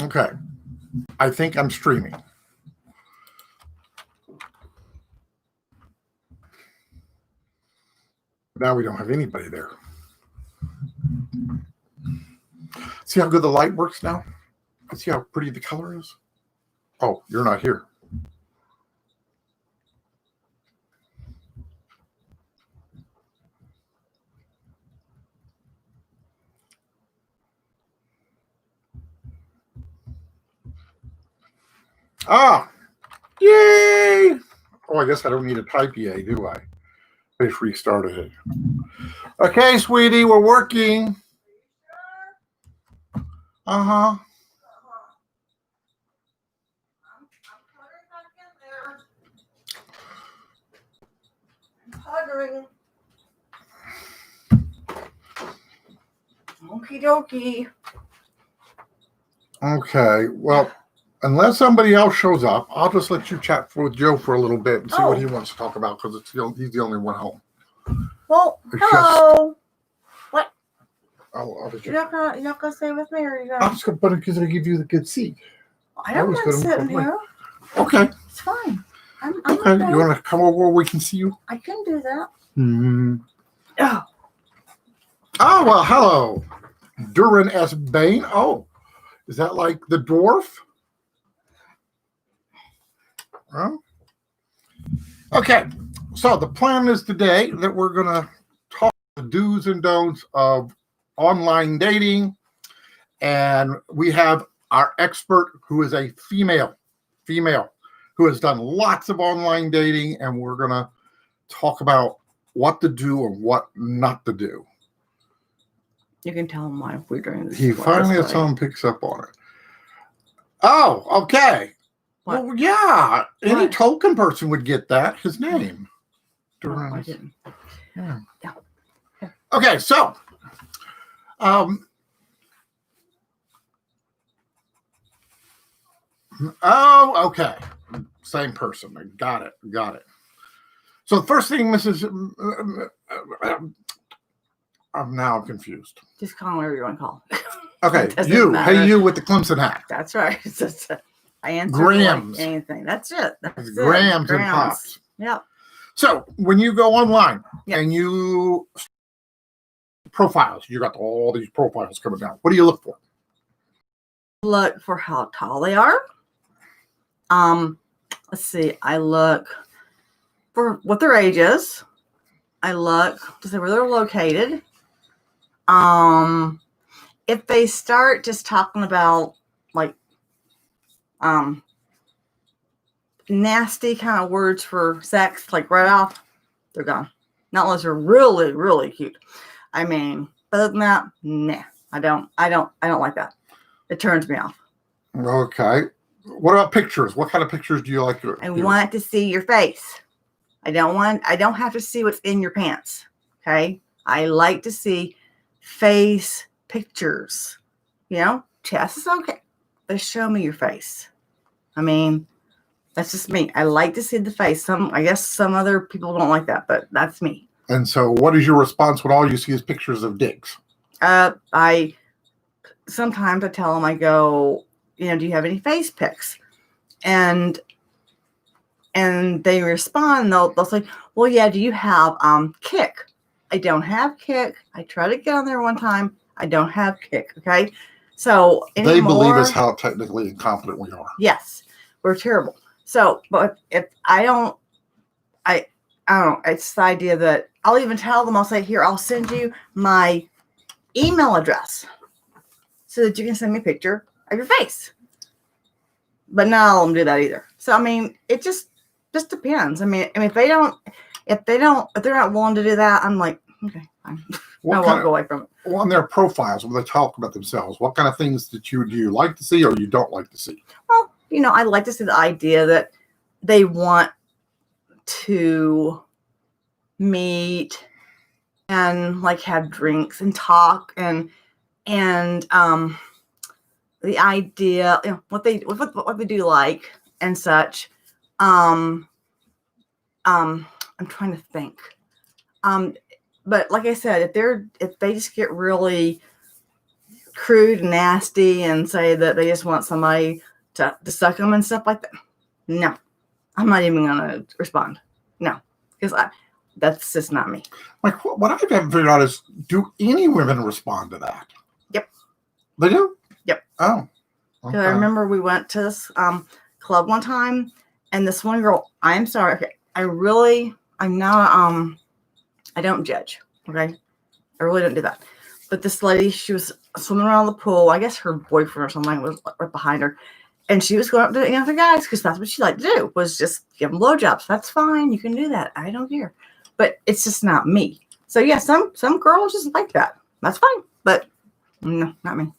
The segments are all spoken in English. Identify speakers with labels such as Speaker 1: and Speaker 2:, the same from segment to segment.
Speaker 1: Okay. I think I'm streaming. Now we don't have anybody there. See how good the light works now? See how pretty the color is? Oh, you're not here. Ah, yay! Oh, I guess I don't need to type yay, do I? I just restarted it. Okay, sweetie, we're working. Uh-huh.
Speaker 2: Puttering. Okie dokie.
Speaker 1: Okay, well, unless somebody else shows up, I'll just let you chat with Joe for a little bit and see what he wants to talk about because he's the only one home.
Speaker 2: Well, hello. What?
Speaker 1: You're
Speaker 2: not gonna stay with me, or are you gonna?
Speaker 1: I'm just gonna put it because I give you the good seat.
Speaker 2: I don't want sitting here.
Speaker 1: Okay.
Speaker 2: It's fine. I'm
Speaker 1: okay. You want to come over where we can see you?
Speaker 2: I can do that.
Speaker 1: Hmm.
Speaker 2: Oh.
Speaker 1: Oh well, hello, Duran S. Bain. Oh, is that like the dwarf? Well, okay. So the plan is today that we're gonna talk the do's and don'ts of online dating, and we have our expert who is a female who has done lots of online dating, and we're gonna talk about what to do and what not to do.
Speaker 2: You can tell him why we're doing this.
Speaker 1: He finally had someone picks up on it. Oh, okay.
Speaker 2: What?
Speaker 1: Well, yeah. Any token person would get that. His name.
Speaker 2: No, I didn't.
Speaker 1: Yeah.
Speaker 2: Yeah.
Speaker 1: Okay, so oh, okay. Same person. Got it. So the first thing, Mrs. Now I'm confused.
Speaker 2: Just call him whatever you want to call him.
Speaker 1: Okay, you.
Speaker 2: Matter.
Speaker 1: Hey, you with the Clemson hat.
Speaker 2: That's right. I answer
Speaker 1: grams.
Speaker 2: Like anything. That's it.
Speaker 1: Grams and pops.
Speaker 2: Yep.
Speaker 1: So when you go online and you profiles, you got all these profiles coming down. What do you look for?
Speaker 2: Look for how tall they are. Let's see. I look for what their age is. I look to see where they're located. If they start just talking about like nasty kind of words for sex, like right off, they're gone. Not unless they're really, really cute. I mean, other than that, nah. I don't like that. It turns me off.
Speaker 1: Okay. What about pictures? What kind of pictures do you like?
Speaker 2: I want to see your face. I don't have to see what's in your pants. Okay. I like to see face pictures. You know, chest is okay. But show me your face. I mean, that's just me. I like to see the face. I guess some other people don't like that, but that's me.
Speaker 1: And so what is your response when all you see is pictures of dicks?
Speaker 2: Sometimes I tell them, I go, you know, do you have any face pics? And they respond, they'll say, well, yeah, do you have Kick? I don't have Kick. I tried to get on there one time. I don't have Kick. Okay. So
Speaker 1: they believe us how technically incompetent we are.
Speaker 2: Yes, we're terrible. So, but if I don't, it's the idea that I'll even tell them, I'll say, here, I'll send you my email address so that you can send me a picture of your face. But not all of them do that either. So, I mean, it just depends. I mean, if they're not willing to do that, I'm like, okay, fine. I won't go away from it.
Speaker 1: Well, on their profiles, when they talk about themselves, what kind of things do you like to see or you don't like to see?
Speaker 2: Well, you know, I like to see the idea that they want to meet and like have drinks and talk and the idea, you know, what they do like and such. I'm trying to think. But like I said, if they just get really crude and nasty and say that they just want somebody to suck them and stuff like that. No, I'm not even going to respond. No, because that's just not me.
Speaker 1: Like what I haven't figured out is, do any women respond to that?
Speaker 2: Yep.
Speaker 1: They do?
Speaker 2: Yep.
Speaker 1: Oh.
Speaker 2: Okay. I remember we went to this club one time, and this one girl, I'm sorry. Okay, I'm not, I don't judge. Okay. I really don't do that. But this lady, she was swimming around the pool. I guess her boyfriend or something was right behind her. And she was going up to the other guys because that's what she liked to do, was just give them blowjobs. That's fine. You can do that. I don't care. But it's just not me. So, yeah, some girls just like that. That's fine. But no, not me.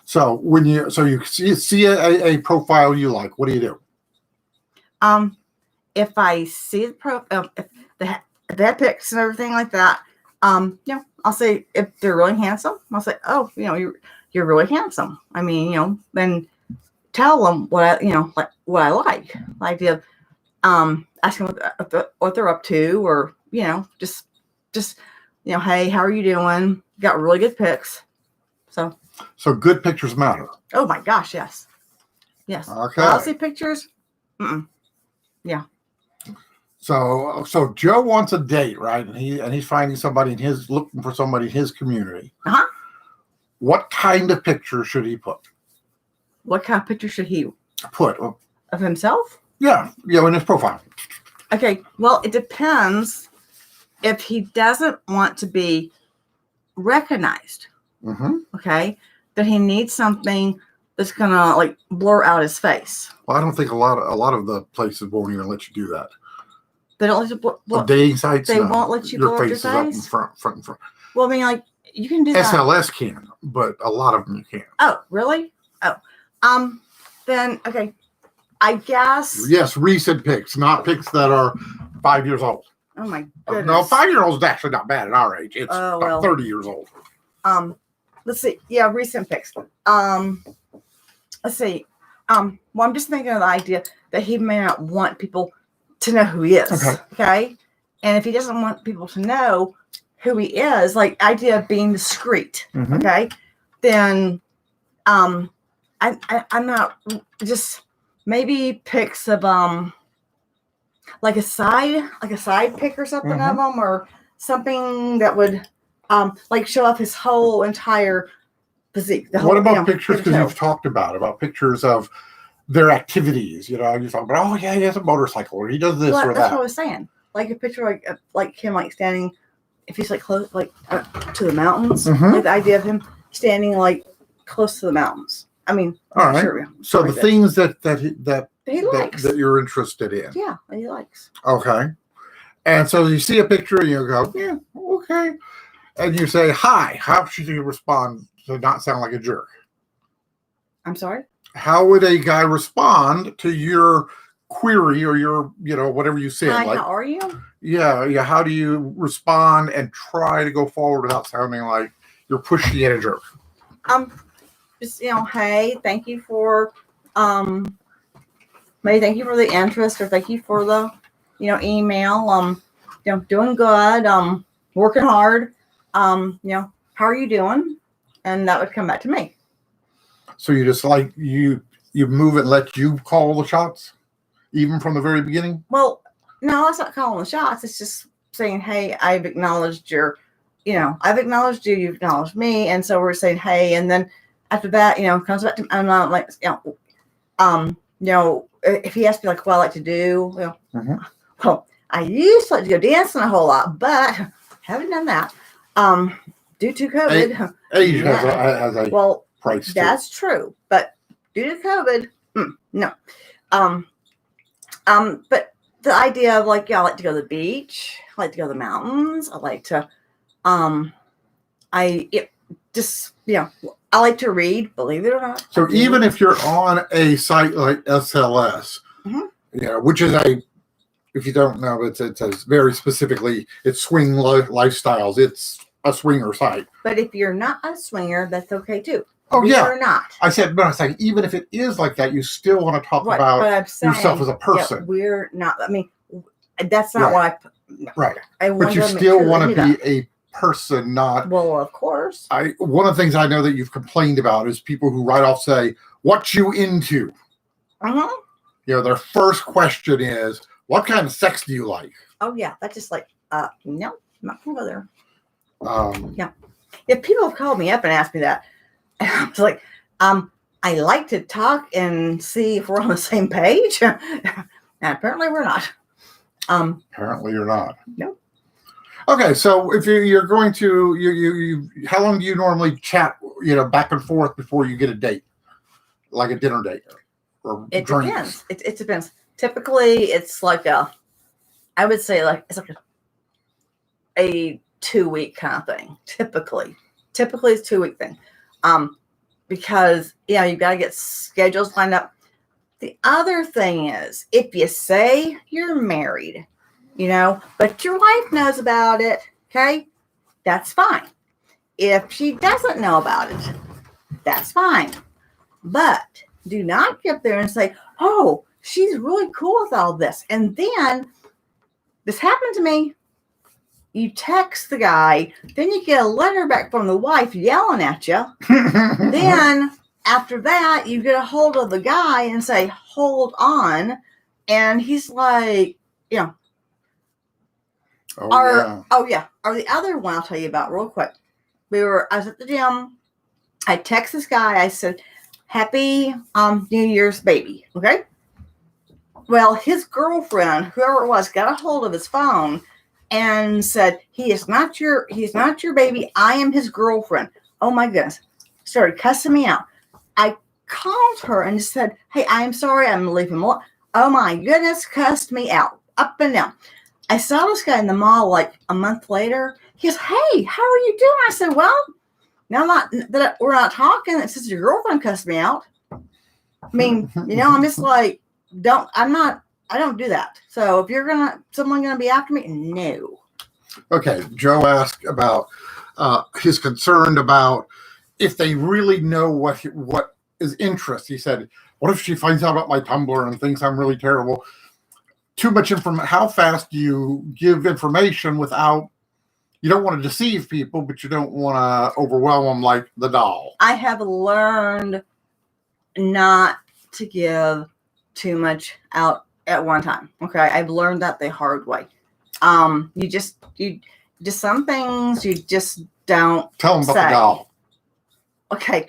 Speaker 1: So when you see a profile you like, what do you do?
Speaker 2: If I see the if they have pics and everything like that, I'll say if they're really handsome, I'll say, oh, you're really handsome. I mean, then tell them what I like. Like to ask them what they're up to, or just hey, how are you doing? Got really good pics. So
Speaker 1: good pictures matter.
Speaker 2: Oh my gosh, yes.
Speaker 1: Okay.
Speaker 2: I'll see pictures. Yeah.
Speaker 1: So Joe wants a date, right? And he's finding somebody looking for somebody in his community.
Speaker 2: Uh-huh.
Speaker 1: What kind of picture should he put?
Speaker 2: What kind of picture should he
Speaker 1: put?
Speaker 2: Of himself?
Speaker 1: Yeah, in his profile.
Speaker 2: Okay, well, it depends if he doesn't want to be recognized.
Speaker 1: Mm-hmm.
Speaker 2: Okay, that he needs something that's gonna like blur out his face.
Speaker 1: Well, I don't think a lot of the places won't even let you do that.
Speaker 2: They don't let you
Speaker 1: dating sites.
Speaker 2: They won't let you blur up your face.
Speaker 1: Up in front.
Speaker 2: Well, I mean, like you can do that.
Speaker 1: SLS can, but a lot of them you can't.
Speaker 2: Oh, really? Oh, then okay. I guess.
Speaker 1: Yes, recent pics, not pics that are 5 years old.
Speaker 2: Oh my goodness.
Speaker 1: No, 5-year-olds is actually not bad at our age. It's about 30 years old.
Speaker 2: Let's see. Yeah, recent pics. Let's see. Well, I'm just thinking of the idea that he may not want people to know who he is. Okay. And if he doesn't want people to know who he is, like idea of being discreet.
Speaker 1: Mm-hmm.
Speaker 2: Okay. Then, I'm not just maybe pics of like a side pic or something of them, or something that would like show off his whole entire physique.
Speaker 1: What about pictures? Because you've talked about pictures of their activities. You're talking about, oh yeah, he has a motorcycle, or he does this or that.
Speaker 2: That's what I was saying. Like a picture like him like standing, if he's like close to the mountains, like the idea of him standing like close to the mountains. I mean,
Speaker 1: all right.
Speaker 2: Sure,
Speaker 1: so the things that
Speaker 2: he likes,
Speaker 1: that you're interested in.
Speaker 2: Yeah, that he likes.
Speaker 1: Okay. And so you see a picture and you go, yeah, okay. And you say, hi. How should you respond to not sound like a jerk?
Speaker 2: I'm sorry?
Speaker 1: How would a guy respond to your query or your, whatever you said?
Speaker 2: Hi,
Speaker 1: like,
Speaker 2: how are you?
Speaker 1: Yeah. How do you respond and try to go forward without sounding like you're pushing at a jerk?
Speaker 2: Just, hey, thank you for, maybe thank you for the interest, or thank you for the, email. Doing good. Working hard. How are you doing? And that would come back to me. So
Speaker 1: you just like you move and let you call the shots, even from the very beginning?
Speaker 2: Well, no, that's not calling the shots. It's just saying, hey, I've acknowledged I've acknowledged you, you've acknowledged me, and so we're saying, hey, and then after that, comes back to, I'm not like, if he asks me like what I like to do, well, I used to like to go dancing a whole lot, but haven't done that. Due to COVID.
Speaker 1: Age has a price.
Speaker 2: That's true, but due to COVID, no. But the idea of like, I like to go to the beach, I like to go to the mountains, I like to, I like to read, believe it or not.
Speaker 1: So even if you're on a site like SLS, which is if you don't know, it says very specifically, it's swing lifestyles. It's a swinger site.
Speaker 2: But if you're not a swinger, that's okay too.
Speaker 1: Oh, yeah.
Speaker 2: You're not.
Speaker 1: I said, but I was saying, even if it is like that, you still want to talk about yourself as a person.
Speaker 2: Yeah, we're not. I mean, that's not what I.
Speaker 1: Right. But you still want to be a person, not.
Speaker 2: Well, of course.
Speaker 1: One of the things I know that you've complained about is people who right off say, "What you into?"
Speaker 2: Uh-huh.
Speaker 1: Their first question is, "What kind of sex do you like?"
Speaker 2: Oh yeah, that's just like, no, I'm not gonna go there.
Speaker 1: Yeah.
Speaker 2: If people have called me up and asked me that, and I was like, I like to talk and see if we're on the same page. And apparently we're not.
Speaker 1: Apparently you're not.
Speaker 2: No.
Speaker 1: Okay, so if you're going to you how long do you normally chat, back and forth before you get a date, like a dinner date or
Speaker 2: It
Speaker 1: drinks?
Speaker 2: depends. It depends. Typically, it's like I would say it's like a 2-week kind of thing. Typically it's 2-week thing. Because you've got to get schedules lined up. The other thing is, if you say you're married, but your wife knows about it, okay, that's fine. If she doesn't know about it, that's fine. But do not get there and say, "Oh, she's really cool with all this." And then this happened to me. You text the guy, then you get a letter back from the wife yelling at you. Then after that, you get a hold of the guy and say, "Hold on." And he's like, Oh yeah. Or the other one I'll tell you about real quick. I was at the gym. I text this guy. I said, "Happy New Year's, baby." Okay. Well, his girlfriend, whoever it was, got a hold of his phone and said, he's not your baby. I am his girlfriend. Oh my goodness. Started cussing me out. I called her and said, "Hey, I'm sorry. I'm leaving him alone." Oh my goodness. Cussed me out up and down. I saw this guy in the mall like a month later. He goes, "Hey, how are you doing?" I said, "Well, now that we're not talking, it's just your girlfriend cussed me out." I mean, I'm just like, I don't do that. So if someone gonna be after me, no.
Speaker 1: Okay. Joe asked about his concern about if they really know what is interest. He said, "What if she finds out about my Tumblr and thinks I'm really terrible?" Too much information. How fast do you give information without? You don't want to deceive people, but you don't want to overwhelm them like the doll.
Speaker 2: I have learned not to give too much out at one time. Okay, I've learned that the hard way. You just some things you just don't
Speaker 1: Tell them about
Speaker 2: say.
Speaker 1: the doll.
Speaker 2: Okay,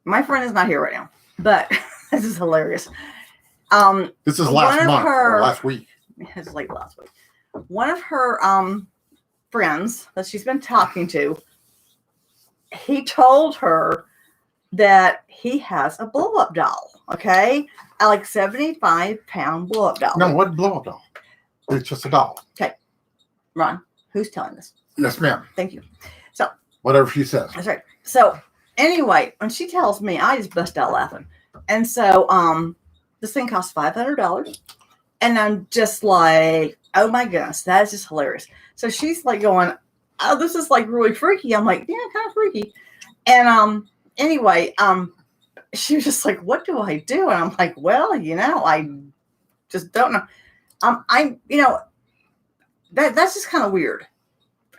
Speaker 2: my friend is not here right now, but this is hilarious.
Speaker 1: This is last month or last week.
Speaker 2: It's like last week. One of her friends that she's been talking to, he told her that he has a blow-up doll. Okay, a like 75-pound blow-up doll.
Speaker 1: No, what blow-up doll? It's just a doll.
Speaker 2: Okay, Ron, who's telling this?
Speaker 1: Yes, ma'am.
Speaker 2: Thank you. So
Speaker 1: whatever she says.
Speaker 2: That's right. So anyway, when she tells me, I just bust out laughing. And so this thing costs $500. And I'm just like, oh my goodness, that is just hilarious. So she's like going, "Oh, this is like really freaky." I'm like, "Yeah, kind of freaky." And anyway, she was just like, "What do I do?" And I'm like, "Well, I just don't know." That's just kind of weird.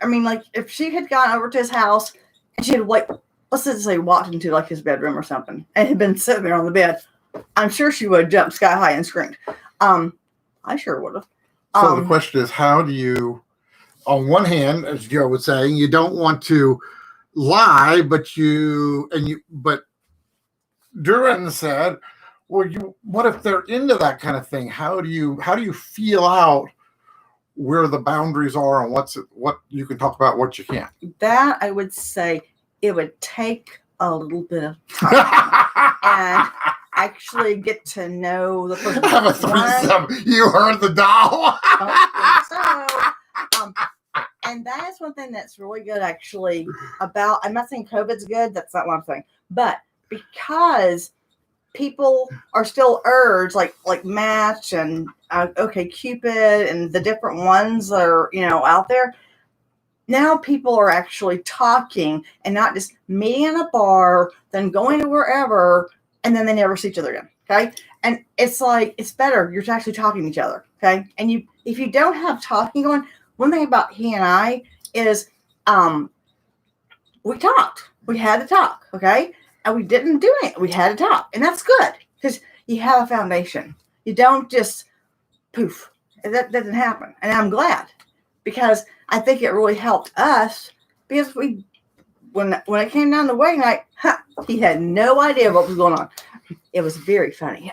Speaker 2: I mean, like if she had gone over to his house and she had let's just say walked into like his bedroom or something and had been sitting there on the bed, I'm sure she would have jumped sky high and screamed. I sure would have.
Speaker 1: So the question is, how do you, on one hand, as Joe was saying, you don't want to lie, but Duran said, well, what if they're into that kind of thing? How do you feel out where the boundaries are and what you can talk about, what you can't?
Speaker 2: That I would say it would take a little bit of time and actually get to know the person.
Speaker 1: Have a threesome. You heard the doll.
Speaker 2: And that is one thing that's really good actually about, I'm not saying COVID's good, that's not what I'm saying, but because people are still urged like Match and OkCupid and the different ones that are, out there. Now people are actually talking and not just meeting in a bar, then going to wherever, and then they never see each other again. Okay. And it's like, it's better. You're actually talking to each other. Okay. And if you don't have talking going, one thing about he and I is we talked. We had to talk, okay? And we didn't do it. We had to talk. And that's good because you have a foundation. You don't just poof. That didn't happen. And I'm glad because I think it really helped us because when it came down to wedding night, he had no idea what was going on. It was very funny.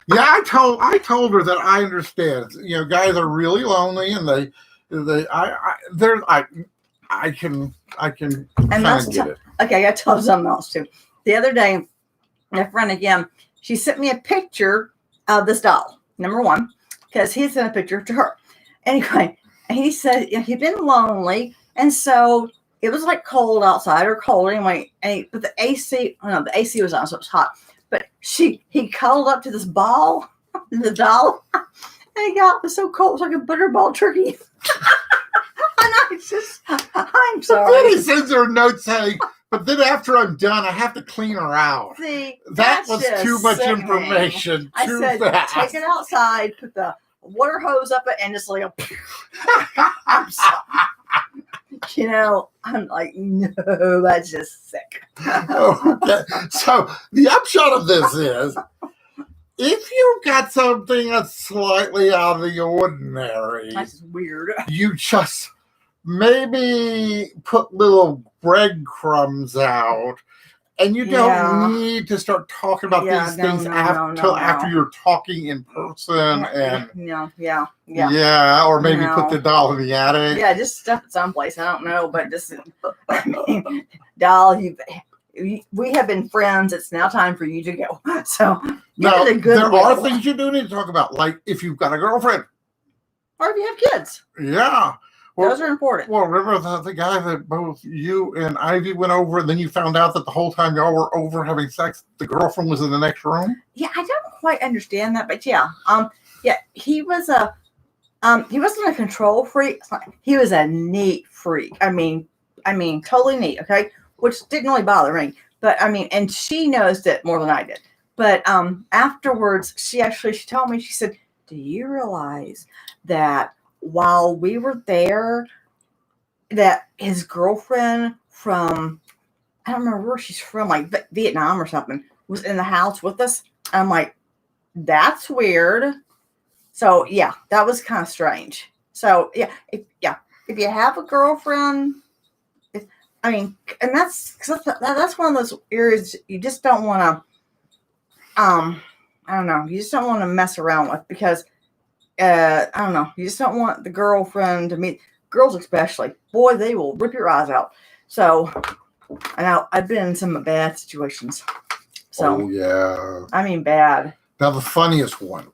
Speaker 1: Yeah, I told her that I understand. You know, guys are really lonely, and I can kind of get it.
Speaker 2: Okay, I got to tell something else too. The other day, my friend again, she sent me a picture of this doll. Number one, because he sent a picture to her. Anyway, and he said he'd been lonely, and so it was like cold outside or cold anyway. But the AC was on, so it was hot. But he cuddled up to this ball, the doll, and it was so cold, it was like a butterball turkey. And I'm sorry.
Speaker 1: Then he sends her a note saying, but then after I'm done, I have to clean her out.
Speaker 2: See,
Speaker 1: that was too much information.
Speaker 2: I said,
Speaker 1: fast.
Speaker 2: Take it outside, put the water hose up it, and just like I'm sorry. You know, I'm like, no, that's just sick.
Speaker 1: Okay. So the upshot of this is, if you've got something that's slightly out of the ordinary,
Speaker 2: that's weird.
Speaker 1: You just maybe put little breadcrumbs out, and you don't need to start talking about these things after you're talking in person. Or maybe put the doll in the attic.
Speaker 2: Yeah, just stuff it someplace. I don't know, but just doll, we have been friends. It's now time for you to go. So
Speaker 1: now, there are things you do need to talk about, like if you've got a girlfriend.
Speaker 2: Or if you have kids.
Speaker 1: Yeah. Well,
Speaker 2: those are important.
Speaker 1: Well, remember the guy that both you and Ivy went over, and then you found out that the whole time y'all were over having sex, the girlfriend was in the next room?
Speaker 2: Yeah, I don't quite understand that, but yeah. He wasn't a control freak. He was a neat freak. I mean, totally neat, okay? Which didn't really bother me. But I mean, and she knows it more than I did. But afterwards, she told me, she said, do you realize that while we were there, that his girlfriend from, I don't remember where she's from, like Vietnam or something, was in the house with us? I'm like, that's weird. So yeah, that was kind of strange. So if you have a girlfriend, and that's one of those areas you just don't want to, I don't know, you just don't want to mess around with because, I don't know, you just don't want the girlfriend to meet, girls especially, boy, they will rip your eyes out. So I know I've been in some bad situations. So
Speaker 1: yeah,
Speaker 2: I mean bad.
Speaker 1: Now the funniest one,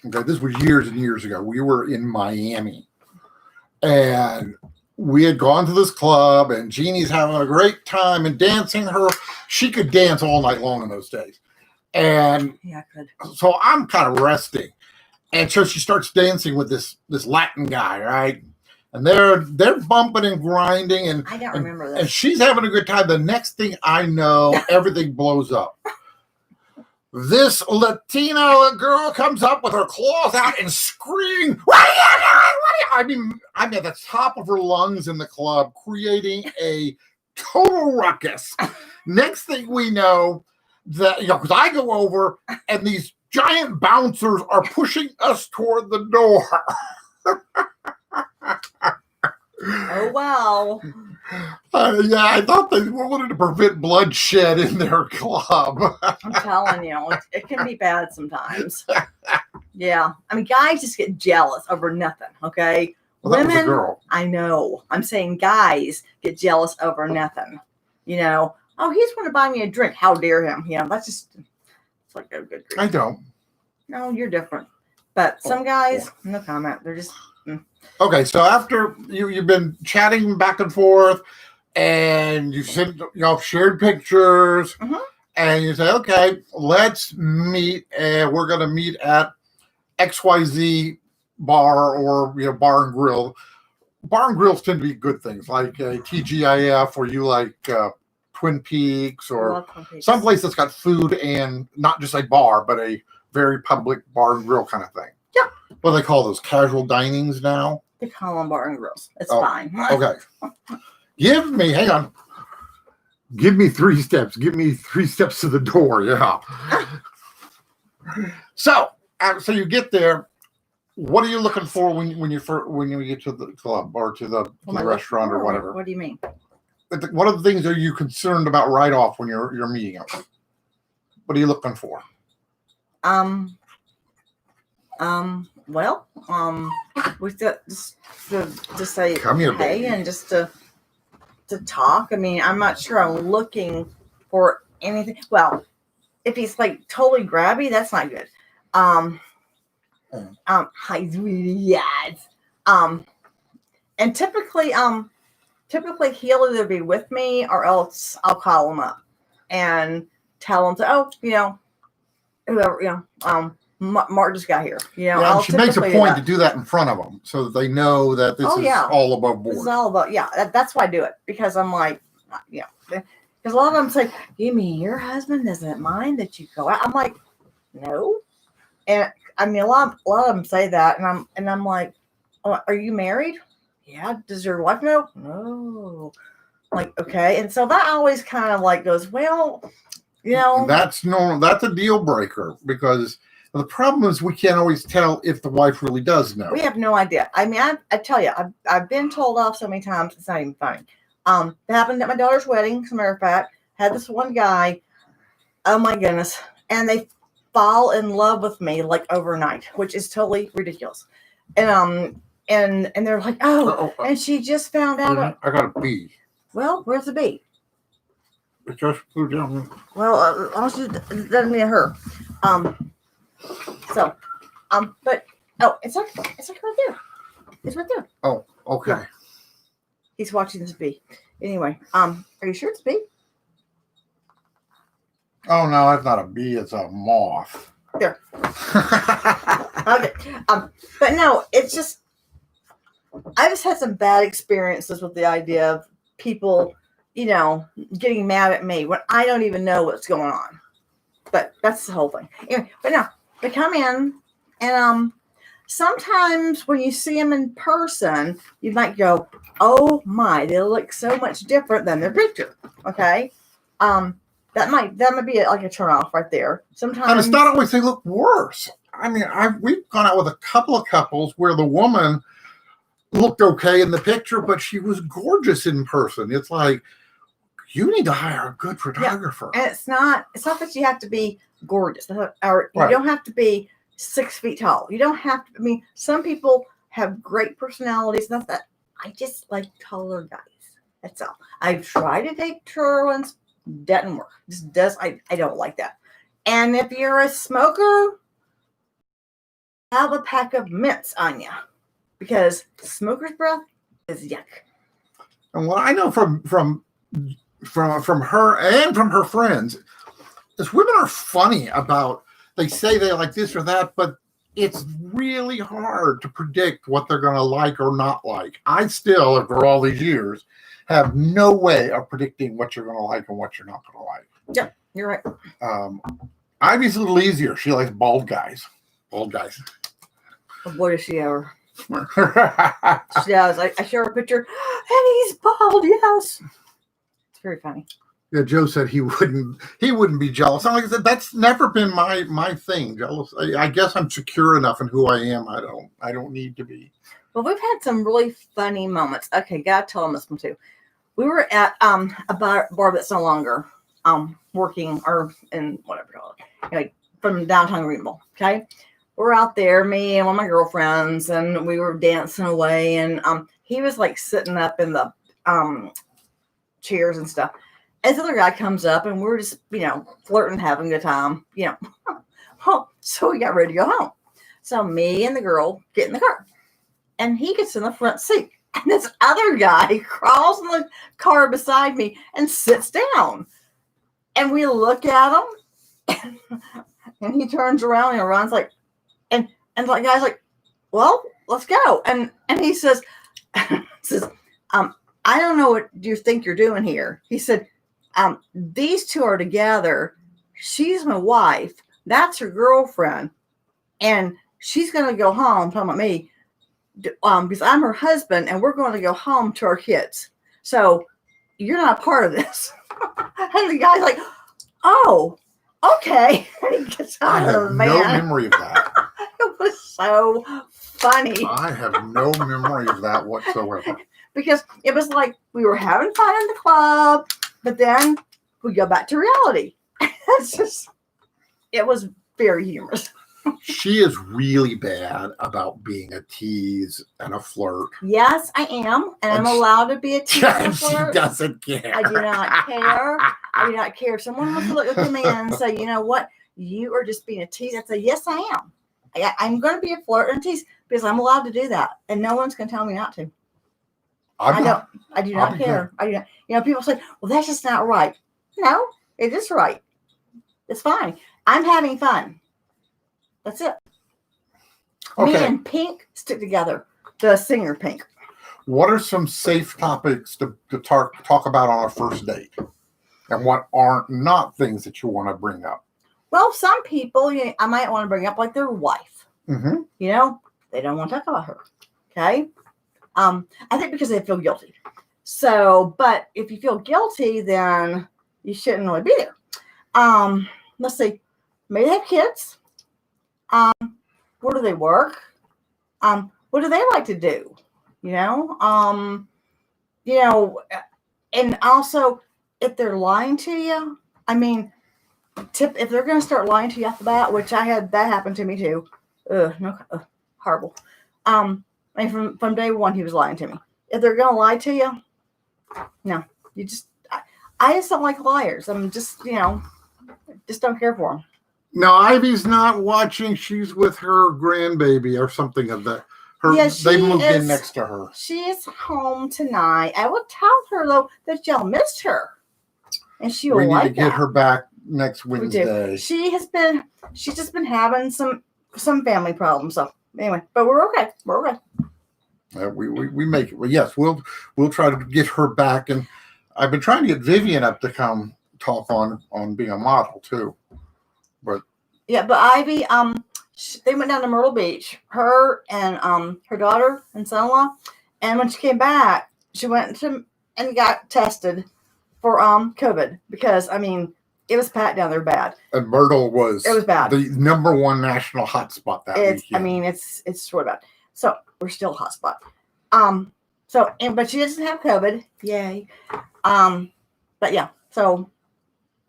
Speaker 1: okay, this was years and years ago. We were in Miami, and we had gone to this club, and Jeannie's having a great time and dancing. She could dance all night long in those days. And so I'm kind of resting. And so she starts dancing with this Latin guy, right? And they're bumping and grinding, and
Speaker 2: I don't remember that.
Speaker 1: And she's having a good time. The next thing I know, everything blows up. This Latina girl comes up with her claws out and screams, "What are you doing? I'm at the top of her lungs in the club, creating a total ruckus. Next thing we know, because I go over and these giant bouncers are pushing us toward the door.
Speaker 2: Oh, wow.
Speaker 1: I thought they wanted to prevent bloodshed in their club.
Speaker 2: I'm telling you, it can be bad sometimes. Yeah. I mean, guys just get jealous over nothing, okay?
Speaker 1: Well,
Speaker 2: Women,
Speaker 1: that was a girl.
Speaker 2: I know. I'm saying guys get jealous over nothing. You know, oh, he's going to buy me a drink. How dare him? You know, it's like a good grief.
Speaker 1: I don't.
Speaker 2: No, you're different. But some guys, no comment. They're just...
Speaker 1: Okay, so after you've been chatting back and forth, and you shared pictures, and you say, okay, let's meet, and we're going to meet at XYZ bar or bar and grill. Bar and grills tend to be good things, like TGIF, or you like Twin Peaks, or someplace that's got food and not just a bar, but a very public bar and grill kind of thing.
Speaker 2: Yeah.
Speaker 1: What do they call those? Casual dinings now?
Speaker 2: They call them bar and grills. It's
Speaker 1: Oh,
Speaker 2: fine.
Speaker 1: Okay. Hang on. Give me 3 steps. Give me 3 steps to the door. Yeah. So you get there. What are you looking for when you get to the club or to the restaurant or whatever?
Speaker 2: What do you mean?
Speaker 1: What are the things are you concerned about right off when you're meeting them? What are you looking for?
Speaker 2: Well, we just to say
Speaker 1: Come here,
Speaker 2: hey
Speaker 1: baby.
Speaker 2: and just to talk. I mean, I'm not sure I'm looking for anything. Well, if he's like totally grabby, that's not good. Hi, sweetie, yes. And typically he'll either be with me or else I'll call him up and tell him to, whoever, Mark just got here.
Speaker 1: Yeah, she makes a point to do that in front of them so that they know that this is all above board.
Speaker 2: This is all about, that's why I do it, because I'm like, because a lot of them say, you mean your husband doesn't mind that you go out? I'm like, no. And I mean, a lot of them say that, and I'm like, oh, are you married? Yeah. Does your wife know? No. Like, okay. And so that always kind of like goes, well,
Speaker 1: That's normal. That's a deal breaker because the problem is we can't always tell if the wife really does know.
Speaker 2: We have no idea. I mean, I tell you, I've been told off so many times, it's not even funny. It happened at my daughter's wedding, as a matter of fact. Had this one guy, oh my goodness, and they fall in love with me like overnight, which is totally ridiculous. And they're like, and she just found out.
Speaker 1: I got a B.
Speaker 2: Well, where's the B?
Speaker 1: It just flew down.
Speaker 2: Well, also doesn't mean her. But it's like right there. It's right there.
Speaker 1: Oh, okay.
Speaker 2: Yeah. He's watching this bee. Anyway, are you sure it's a bee?
Speaker 1: Oh no, that's not a bee. It's a moth.
Speaker 2: There. Okay. But no, it's just I just had some bad experiences with the idea of people, getting mad at me when I don't even know what's going on. But that's the whole thing. Anyway, but no, they come in and sometimes when you see them in person, you might go, oh my, they look so much different than their picture. Okay. That might be like a turn off right there. Sometimes,
Speaker 1: and it's not always they look worse. I mean, we've gone out with a couple of couples where the woman looked okay in the picture, but she was gorgeous in person. It's like you need to hire a good photographer.
Speaker 2: Yeah. And it's not that you have to be gorgeous, or you don't have to be 6 feet tall. You don't have to. I mean, some people have great personalities. Not that I just like taller guys. That's all. I've tried to date taller ones. Doesn't work. Just does. I don't like that. And if you're a smoker, have a pack of mints on you, because smoker's breath is yuck.
Speaker 1: And what I know from her and from her friends is women are funny about. They say they like this or that, but it's really hard to predict what they're going to like or not like. I still, after all these years, have no way of predicting what you're going to like and what you're not going to like.
Speaker 2: Yeah, you're right.
Speaker 1: Ivy's a little easier. She likes bald guys. Bald guys.
Speaker 2: Oh boy, does she ever. She does. I show her a picture, and he's bald. Yes, it's very funny.
Speaker 1: Yeah, Joe said he wouldn't be jealous. Like I said, that's never been my thing. Jealous. I guess I'm secure enough in who I am. I don't need to be.
Speaker 2: Well, we've had some really funny moments. Okay, gotta tell them this one too. We were at a bar that's no longer working or in whatever you call it, like from downtown Greenville. Okay, we're out there, me and one of my girlfriends, and we were dancing away, and he was like sitting up in the chairs and stuff. And this other guy comes up, and we're just flirting, having a good time. So we got ready to go home. So me and the girl get in the car. And he gets in the front seat. And this other guy crawls in the car beside me and sits down. And we look at him. And he turns around and runs like, and the guy's like, well, let's go. And he says, I don't know what you think you're doing here. He said, these two are together. She's my wife. That's her girlfriend. And she's going to go home, talking about me. because I'm her husband and we're going to go home to our kids. So you're not a part of this. And the guy's like, oh, okay. And he gets
Speaker 1: I
Speaker 2: out of
Speaker 1: have
Speaker 2: the
Speaker 1: no
Speaker 2: van.
Speaker 1: memory of that.
Speaker 2: It was so funny
Speaker 1: I have no memory of that whatsoever.
Speaker 2: because it was like we were having fun in the club, but then we go back to reality. It's just, it was very humorous.
Speaker 1: She is really bad about being a tease and a flirt.
Speaker 2: Yes, I am, and I'm
Speaker 1: And
Speaker 2: allowed to be a teacher.
Speaker 1: And she doesn't care.
Speaker 2: I do not care. I do not care. If someone wants to look at me and say, you know what, you are just being a tease, I'd say, yes, I am. I'm going to be a flirt and a tease because I'm allowed to do that, and no one's going to tell me not to. I do not care. I do not. You know, people say, well, that's just not right. No, it is right. It's fine. I'm having fun. That's it.
Speaker 1: Okay.
Speaker 2: Me and Pink stick together. The singer Pink.
Speaker 1: What are some safe topics to talk about on a first date? And what aren't not things that you want to bring up?
Speaker 2: Well, some people I might want to bring up like their wife.
Speaker 1: Mm-hmm.
Speaker 2: You know, they don't want to talk about her. Okay. I think because they feel guilty. So, but if you feel guilty, then you shouldn't really be there. Let's see. Maybe they have kids. Where do they work? What do they like to do? You know, and also if they're lying to you, I mean, if they're going to start lying to you off the bat, which I had that happen to me too. Horrible. I mean, from day one, he was lying to me. If they're going to lie to you, no, you just, I just don't like liars. I'm just, just don't care for them.
Speaker 1: No, Ivy's not watching. She's with her grandbaby or something of that. They moved in next to her.
Speaker 2: She is home tonight. I will tell her though that y'all missed her, and she will like that.
Speaker 1: We need to get her back next Wednesday.
Speaker 2: She's just been having some family problems. So anyway, but we're okay. We're okay.
Speaker 1: We make it. Well, yes, we'll try to get her back, and I've been trying to get Vivian up to come talk on being a model too. But
Speaker 2: yeah, but Ivy, they went down to Myrtle Beach, her and her daughter and son-in-law, and when she came back, she went and got tested for COVID because I mean it was packed down there bad. And
Speaker 1: Myrtle was
Speaker 2: bad.
Speaker 1: The number one national hotspot that weekend.
Speaker 2: I mean it's really bad. So we're still a hotspot. But she doesn't have COVID. Yay. But yeah, so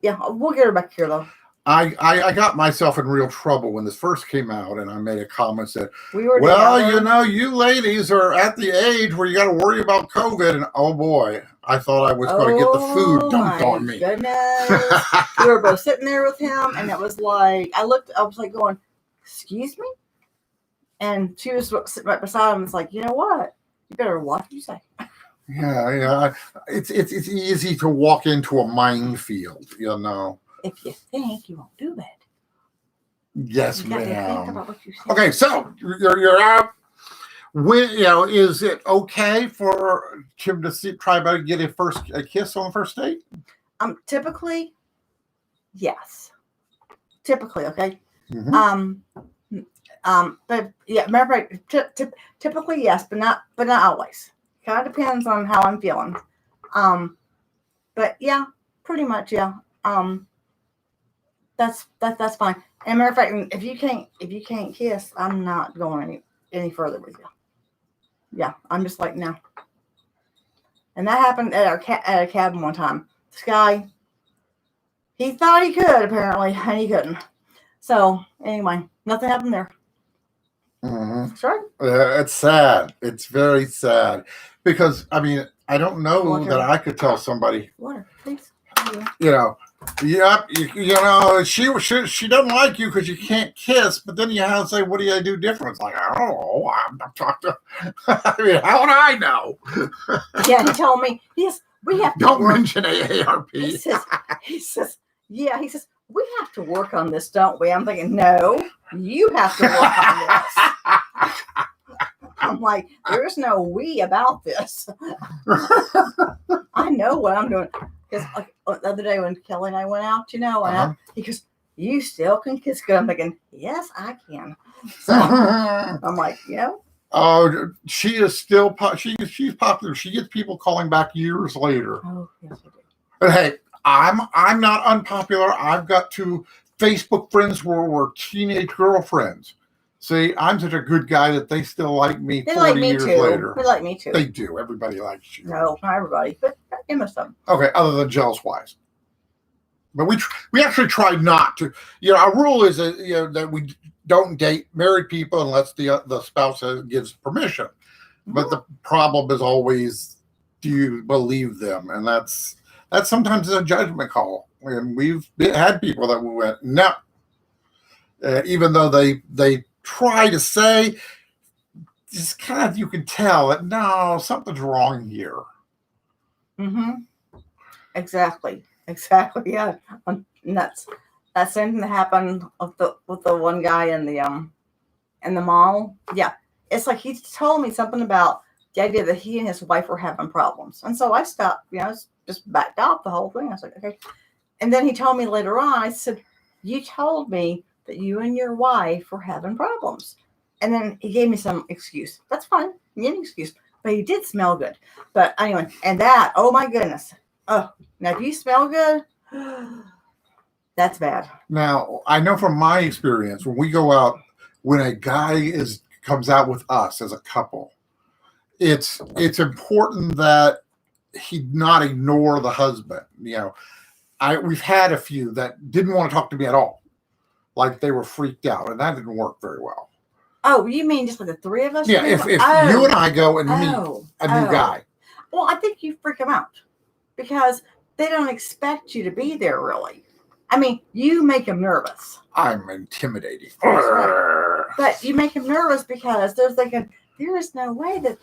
Speaker 2: yeah, we'll get her back here though.
Speaker 1: I got myself in real trouble when this first came out, and I made a comment that,
Speaker 2: together.
Speaker 1: You ladies are at the age where you got to worry about COVID, and oh boy, I thought I was going to get the food dumped on me.
Speaker 2: Goodness. We were both sitting there with him, and it was like, I was like going, excuse me? And she was sitting right beside him. It's like, you know what? You better watch what you say.
Speaker 1: Yeah. It's easy to walk into a minefield,
Speaker 2: If you think you won't do it.
Speaker 1: Yes,
Speaker 2: ma'am. Think about what you say.
Speaker 1: Okay, so you're out. When is it okay for Kim to try to get a kiss on the first date?
Speaker 2: Typically, yes. Typically, okay.
Speaker 1: Mm-hmm.
Speaker 2: But yeah, matter of fact, typically yes, but not always. Kind of depends on how I'm feeling. But yeah, pretty much, yeah. That's fine. And matter of fact, if you can't kiss, I'm not going any further with you. Yeah, I'm just like no. And that happened at a cabin one time. This guy, he thought he could apparently, and he couldn't. So anyway, nothing happened there.
Speaker 1: Mm-hmm.
Speaker 2: Sure.
Speaker 1: It's sad. It's very sad because I mean I don't know that I could tell somebody.
Speaker 2: Water, please.
Speaker 1: She doesn't like you because you can't kiss, but then you have to say, what do you do different? It's like, I don't know. I'm talking to, I mean, how would I know?
Speaker 2: Yeah, he told me, yes, we have to
Speaker 1: Don't mention AARP.
Speaker 2: He says, we have to work on this, don't we? I'm thinking, no, you have to work on this. I'm like, there's no we about this. I know what I'm doing. Because like the other day when Kelly and I went out, he goes, you still can kiss good. I'm thinking, yes, I can. So I'm like,
Speaker 1: Oh, she is still she's popular. She gets people calling back years later.
Speaker 2: Oh, yes, I do.
Speaker 1: But hey, I'm not unpopular. I've got two Facebook friends who were teenage girlfriends. See, I'm such a good guy that they still like me
Speaker 2: They
Speaker 1: 40
Speaker 2: like me
Speaker 1: years
Speaker 2: too.
Speaker 1: later.
Speaker 2: They like me too.
Speaker 1: They do. Everybody likes you.
Speaker 2: No, not everybody, but most of them.
Speaker 1: Okay, other than jealous wise. But we actually try not to. Our rule is that we don't date married people unless the spouse gives permission. But the problem is always, do you believe them? And that's sometimes a judgment call. And we've had people that we went, no. Even though they try to say, just kind of, you can tell that, no, something's wrong here.
Speaker 2: Mm-hmm. Exactly. Yeah. And that's that same thing that happened with the one guy in the mall. Yeah. It's like he told me something about the idea that he and his wife were having problems. And so I stopped, just backed off the whole thing. I was like, okay. And then he told me later on, I said, you told me that you and your wife were having problems. And then he gave me some excuse. That's fine. He gave me an excuse. But he did smell good. But anyway, and that, oh my goodness. Oh, now if you smell good, that's bad.
Speaker 1: Now, I know from my experience, when we go out, when a guy comes out with us as a couple, it's important that he not ignore the husband. We've had a few that didn't want to talk to me at all. Like they were freaked out, and that didn't work very well.
Speaker 2: Oh, you mean just like the three of us?
Speaker 1: Yeah, if you and I go and meet a new guy.
Speaker 2: Well, I think you freak them out because they don't expect you to be there, really. I mean, you make them nervous.
Speaker 1: I'm intimidating.
Speaker 2: Right. But you make them nervous because they're thinking, there is no way that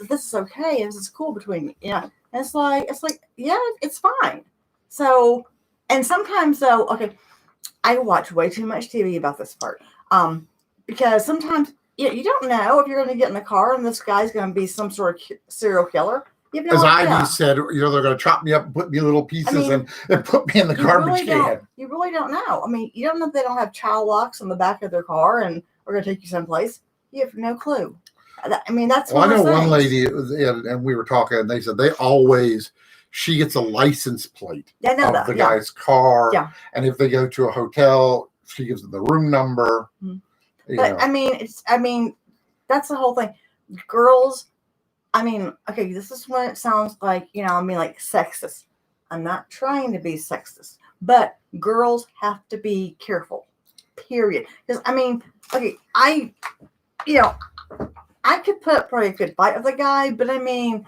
Speaker 2: this is okay. This is cool between you. Yeah. And it's like, yeah, it's fine. So, and sometimes though, okay, I watch way too much TV about this part. Because sometimes you don't know if you're going to get in the car and this guy's going to be some sort of serial killer. You have no idea.
Speaker 1: Ivy said, they're going to chop me up and put me in little pieces and put me in the garbage can.
Speaker 2: You really don't know. I mean, you don't know if they don't have child locks on the back of their car and are going to take you someplace. You have no clue. I mean, that's
Speaker 1: I know one lady, and we were talking, and they said she gets a license plate of the guy's car. Yeah. And if they go to a hotel, she gives them the room number.
Speaker 2: Mm-hmm. But I mean, that's the whole thing. Girls, I mean, okay, this is when it sounds like, like sexist. I'm not trying to be sexist, but girls have to be careful, period. Because, I mean, okay, I could put probably a good fight with a guy, but I mean,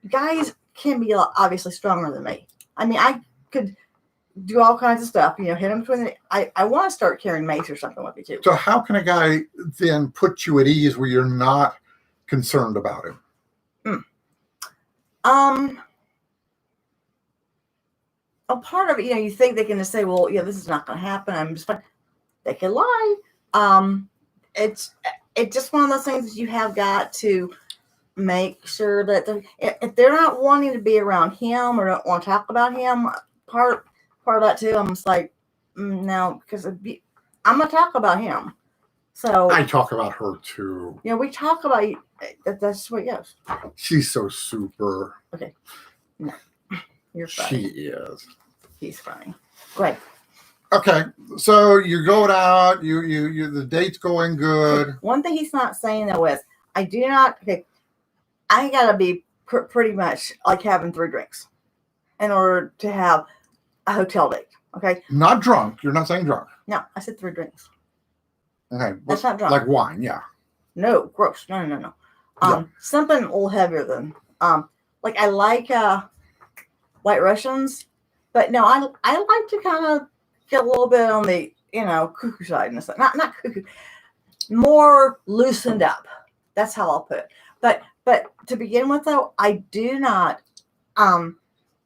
Speaker 2: guys can be obviously stronger than me. I mean, I could do all kinds of stuff, hit him between I want to start carrying mace or something with me too.
Speaker 1: So how can a guy then put you at ease where you're not concerned about him?
Speaker 2: A part of it, you think they can just say, well, this is not going to happen. I'm just fine. They can lie. It's just one of those things that you have got to make sure that if they're not wanting to be around him or don't want to talk about him, part of that too, I'm just like, no, because I'm going to talk about him. So
Speaker 1: I talk about her too.
Speaker 2: We talk about you. That's what, yes.
Speaker 1: She's so super.
Speaker 2: Okay. No, you're funny.
Speaker 1: She is.
Speaker 2: He's funny. Go ahead.
Speaker 1: Okay, so you're going out. You the date's going good.
Speaker 2: One thing he's not saying though is I do not. Okay, I gotta be pretty much like having 3 drinks in order to have a hotel date. Okay.
Speaker 1: Not drunk. You're not saying drunk.
Speaker 2: No, I said 3 drinks.
Speaker 1: Okay.
Speaker 2: That's not drunk.
Speaker 1: Like wine, yeah.
Speaker 2: No, gross. No. Something a little heavier than like I like White Russians, but no, I like to kind of get a little bit on the cuckoo side and stuff. Not cuckoo, more loosened up. That's how I'll put it. But to begin with, though, I do not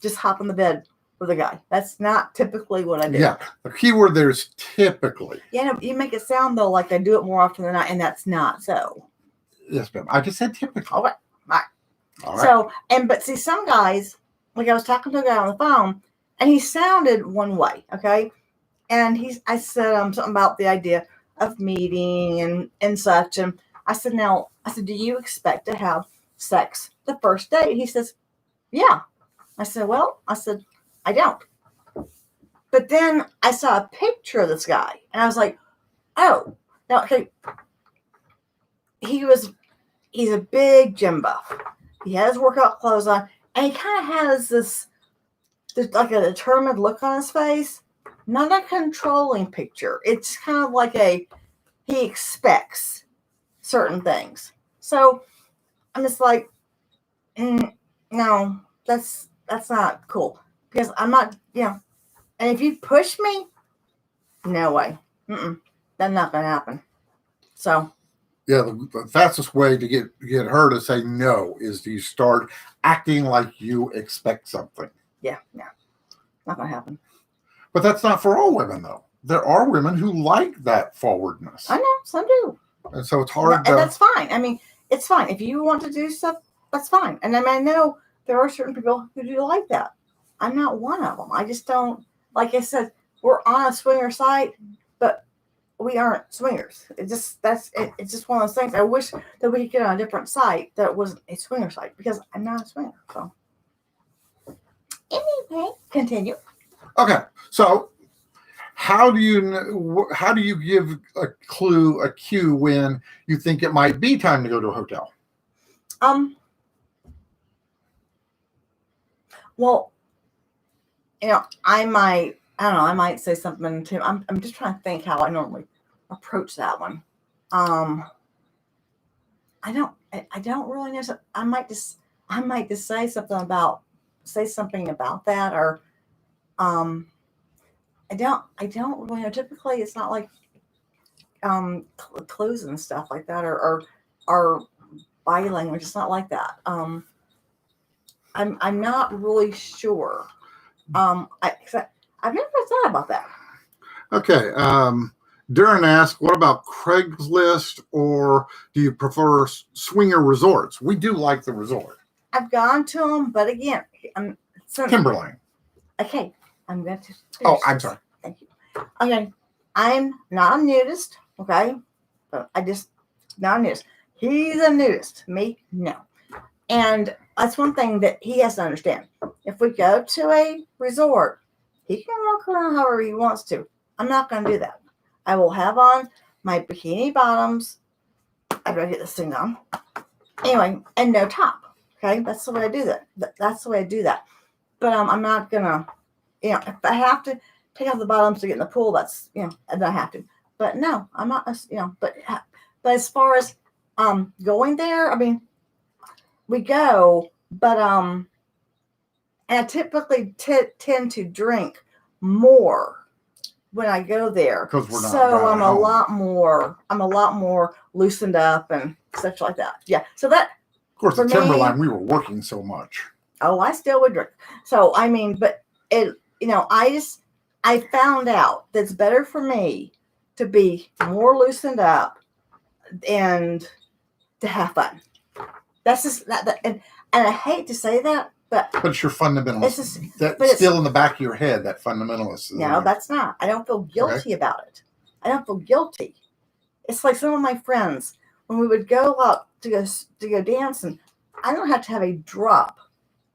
Speaker 2: just hop in the bed with a guy. That's not typically what I do.
Speaker 1: Yeah, the key word there is typically.
Speaker 2: Yeah, no, you make it sound though like I do it more often than not, and that's not so.
Speaker 1: Yes, ma'am. I just said typically.
Speaker 2: All right. So, but see, some guys, like I was talking to a guy on the phone, and he sounded one way, okay? And I said something about the idea of meeting and such, and I said, do you expect to have sex the first date? He says, yeah. I said, I don't. But then I saw a picture of this guy, and I was like, oh, now, okay. He's a big gym buff. He has workout clothes on, and he kind of has this like a determined look on his face. Not a controlling picture. It's kind of like he expects certain things. So I'm just like, no, that's not cool, because I'm not, and if you push me, no way. That's not going to happen. So.
Speaker 1: Yeah, the fastest way to get her to say no is to start acting like you expect something.
Speaker 2: Yeah, not going to happen.
Speaker 1: But that's not for all women, though. There are women who like that forwardness.
Speaker 2: I know, some do.
Speaker 1: And so it's hard.
Speaker 2: And that's fine. I mean, it's fine. If you want to do stuff, that's fine. And I know there are certain people who do like that. I'm not one of them. I just don't, like I said, we're on a swinger site, but we aren't swingers. It's just one of those things. I wish that we could get on a different site that wasn't a swinger site, because I'm not a swinger. So anyway, continue.
Speaker 1: Okay, so how do you give a cue when you think it might be time to go to a hotel?
Speaker 2: Well, I might say something to him. I'm just trying to think how I normally approach that one. I don't really know. I might just say something about that, or I don't really know. Typically, it's not like clues and stuff like that, or body language. It's not like that. I'm not really sure. I've never thought about that.
Speaker 1: Okay. Darren asked, what about Craigslist, or do you prefer swinger resorts? We do like the resort.
Speaker 2: I've gone to them, but again,
Speaker 1: Timberline.
Speaker 2: Okay, I'm going to.
Speaker 1: I'm sorry.
Speaker 2: Thank you. Okay, I'm not a nudist. Okay, but not a nudist. He's a nudist. Me, no. And that's one thing that he has to understand. If we go to a resort, he can walk around however he wants to. I'm not going to do that. I will have on my bikini bottoms. I better get this thing on. Anyway, and no top. Okay, that's the way I do that. That's the way I do that. But I'm not gonna, if I have to take off the bottoms to get in the pool, that's then I have to. But no, I'm not. But as far as going there, I mean, we go, but and I typically tend to drink more when I go there,
Speaker 1: because we're not.
Speaker 2: So I'm a lot more loosened up and such like that. Yeah. So that.
Speaker 1: Of course, at Timberline, we were working so much.
Speaker 2: Oh, I still would drink. So I mean, but it, I found out that it's better for me to be more loosened up and to have fun. That's just that, and I hate to say that. But
Speaker 1: it's your fundamentalist. That's still in the back of your head, that fundamentalist.
Speaker 2: No, that's not. I don't feel guilty about it. I don't feel guilty. It's like some of my friends, when we would go out to go dance, and I don't have to have a drop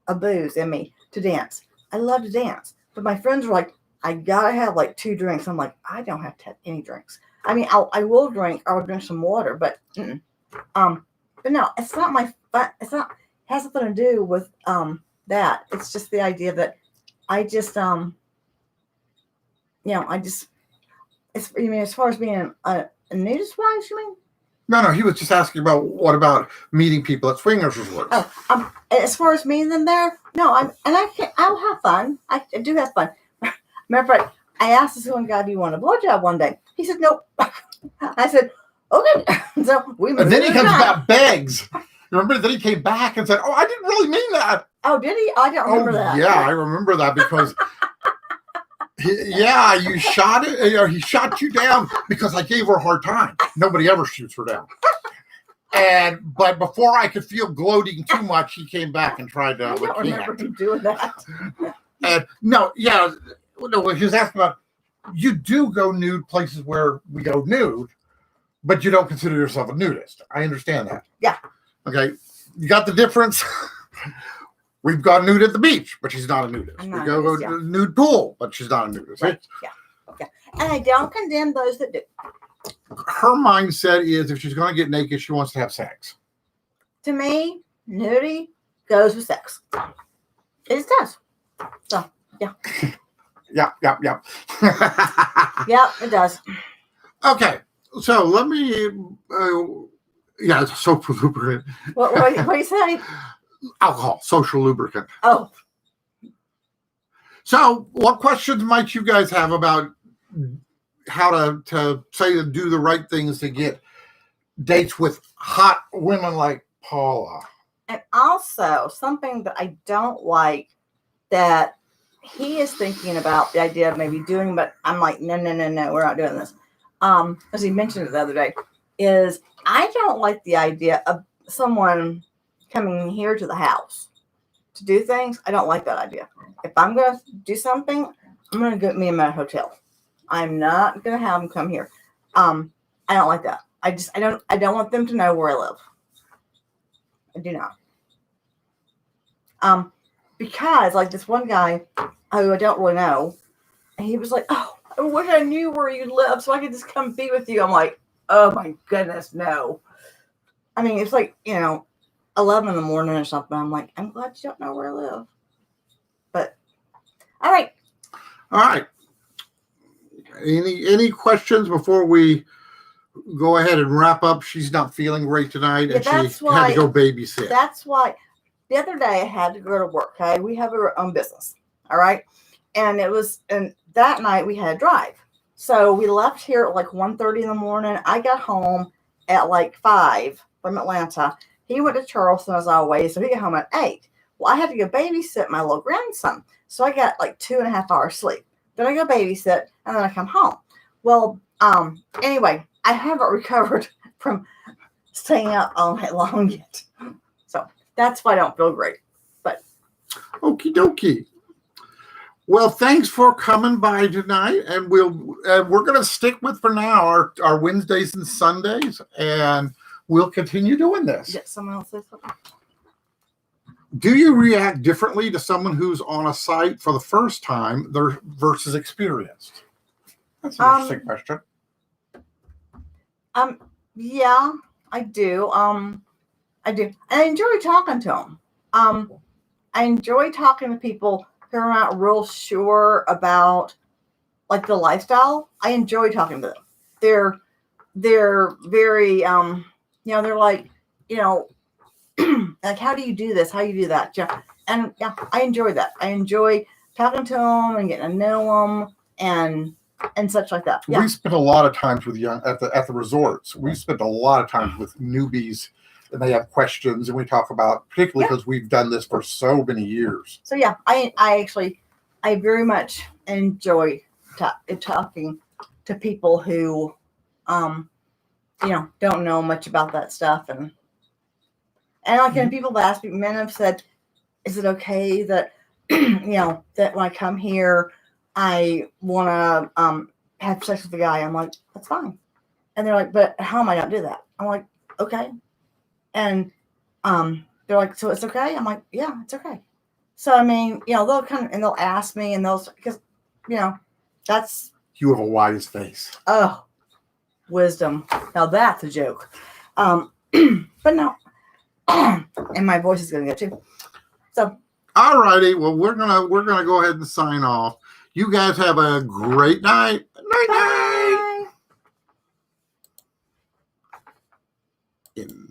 Speaker 2: of booze in me to dance. I love to dance. But my friends were like, I gotta have like 2 drinks. I'm like, I don't have to have any drinks. I mean, I will drink. I will drink some water, but but no, it's not my fun. It's not. It has nothing to do with that. It's just the idea that I just I just. It's, you mean as far as being a nudist wise, you mean?
Speaker 1: No, he was just asking about what about meeting people at swingers resorts.
Speaker 2: Oh, as far as meeting them there, no, I'll have fun. I do have fun. Matter of fact, I asked this one guy, "Do you want a blowjob one day?" He said, "Nope." I said, "Okay." So we.
Speaker 1: And then he comes back, begs. Remember? Then he came back and said, "Oh, I didn't really mean that."
Speaker 2: Oh, did he? I don't remember that.
Speaker 1: Yeah, I remember that because. You shot it. He shot you down because I gave her a hard time. Nobody ever shoots her down. But before I could feel gloating too much, he came back and tried to.
Speaker 2: I don't remember him doing that.
Speaker 1: And no, he was asking about. You do go nude places where we go nude, but you don't consider yourself a nudist. I understand that.
Speaker 2: Yeah.
Speaker 1: Okay. You got the difference. We've got nude at the beach, but she's not a nudist. We go to the nude pool, but she's not a nudist.
Speaker 2: Right. Yeah. And I don't condemn those that do.
Speaker 1: Her mindset is if she's going to get naked, she wants to have sex.
Speaker 2: To me, nudity goes with sex. It just does. So, yeah.
Speaker 1: Yep.
Speaker 2: Yep, it does.
Speaker 1: Okay. So let me, social lubricant.
Speaker 2: What do you say?
Speaker 1: Alcohol, social lubricant.
Speaker 2: Oh.
Speaker 1: So what questions might you guys have about how to say to do the right things to get dates with hot women like Paula?
Speaker 2: And also something that I don't like that he is thinking about the idea of maybe doing, but I'm like, no, we're not doing this. As he mentioned it the other day, is I don't like the idea of someone coming here to the house to do things. I don't like that idea. If I'm going to do something, I'm going to get me in my hotel. I'm not going to have them come here. I don't like that. I don't want them to know where I live. I do not. Because like this one guy who I don't really know, and he was like, "Oh, I wish I knew where you live so I could just come be with you." I'm like, "Oh my goodness, no." I mean, it's like, 11 in the morning or something. I'm like, I'm glad you don't know where I live. But all right.
Speaker 1: Any questions before we go ahead and wrap up? She's not feeling great tonight, and she had to go babysit.
Speaker 2: That's why the other day I had to go to work. Okay, we have our own business. All right, and that night we had a drive. So we left here at like 1:30 in the morning. I got home at like 5 from Atlanta. He went to Charleston as always, so he got home at 8. Well, I had to go babysit my little grandson, so I got like 2.5 hours sleep. Then I go babysit, and then I come home. Well, anyway, I haven't recovered from staying up all night long yet, so that's why I don't feel great. But
Speaker 1: okie dokie. Well, thanks for coming by tonight, and we're going to stick with for now our Wednesdays and Sundays, and we'll continue doing this.
Speaker 2: Did someone else say something?
Speaker 1: Do you react differently to someone who's on a site for the first time versus experienced? That's an interesting question.
Speaker 2: Yeah, I do. I do. And I enjoy talking to them. I enjoy talking to people who are not real sure about like the lifestyle. I enjoy talking to them. They're very they're like, like, how do you do this? How do you do that? Yeah. And yeah, I enjoy that. I enjoy talking to them and getting to know them and such like that. Yeah.
Speaker 1: We spent a lot of times with at the resorts. We spent a lot of times with newbies, and they have questions, and we talk about, particularly because we've done this for so many years.
Speaker 2: So yeah, I very much enjoy talking to people who don't know much about that stuff, and like when people ask me, men have said, is it okay that that when I come here I want to have sex with the guy? I'm like, that's fine. And they're like, but how am I not do that? I'm like, okay. And they're like, so it's okay? I'm like, yeah, it's okay. So I mean, they'll come and they'll ask me, and because that's,
Speaker 1: you have a wise face.
Speaker 2: Oh, wisdom. Now that's a joke. But no. And my voice is gonna get too. So
Speaker 1: all righty. Well, we're gonna go ahead and sign off. You guys have a great night. Night.
Speaker 2: bye.
Speaker 1: In